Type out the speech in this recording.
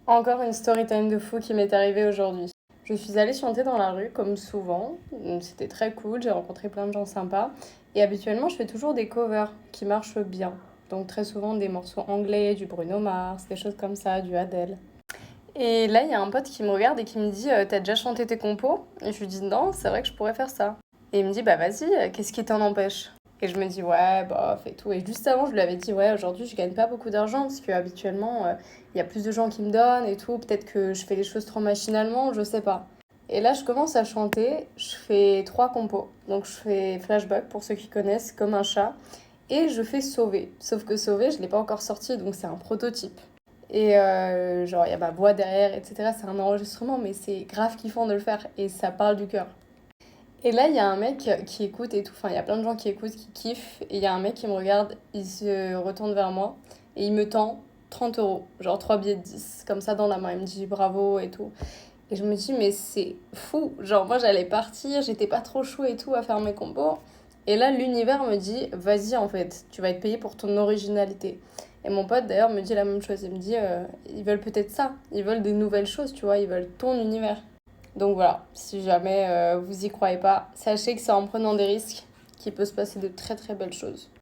Encore une story time de fou qui m'est arrivée aujourd'hui. Je suis allée chanter dans la rue, comme souvent. C'était très cool, j'ai rencontré plein de gens sympas. Et habituellement, je fais toujours des covers qui marchent bien. Donc très souvent des morceaux anglais, du Bruno Mars, des choses comme ça, du Adele. Et là, il y a un pote qui me regarde et qui me dit T'as déjà chanté tes compos? Et je lui dis Non, c'est vrai que je pourrais faire ça. Et il me dit Bah vas-y, qu'est-ce qui t'en empêche? Et je me dis Ouais, bof et tout. Et juste avant, je lui avais dit Ouais, aujourd'hui, je gagne pas beaucoup d'argent parce que habituellement, il y a plus de gens qui me donnent et tout. Peut-être que je fais les choses trop machinalement, je sais pas. Et là, je commence à chanter. Je fais trois compos. Donc, je fais Flashback pour ceux qui connaissent, comme un chat. Et je fais Sauver. Sauf que Sauver, je l'ai pas encore sorti, donc c'est un prototype. Et genre, il y a ma voix derrière, etc. C'est un enregistrement, mais c'est grave kiffant de le faire et ça parle du cœur. Et là, il y a un mec qui écoute et tout. Enfin, il y a plein de gens qui écoutent, qui kiffent. Et il y a un mec qui me regarde, il se retourne vers moi et il me tend 30 euros, genre 3 billets de 10, comme ça dans la main. Il me dit bravo et tout. Et je me dis, mais c'est fou. Genre, moi, j'allais partir, j'étais pas trop chaud et tout à faire mes compos. Et là, l'univers me dit, vas-y, en fait, tu vas être payé pour ton originalité. Et mon pote, d'ailleurs, me dit la même chose. Il me dit, ils veulent peut-être ça. Ils veulent des nouvelles choses, tu vois. Ils veulent ton univers. Donc voilà, si jamais vous y croyez pas, sachez que c'est en prenant des risques qu'il peut se passer de très très belles choses.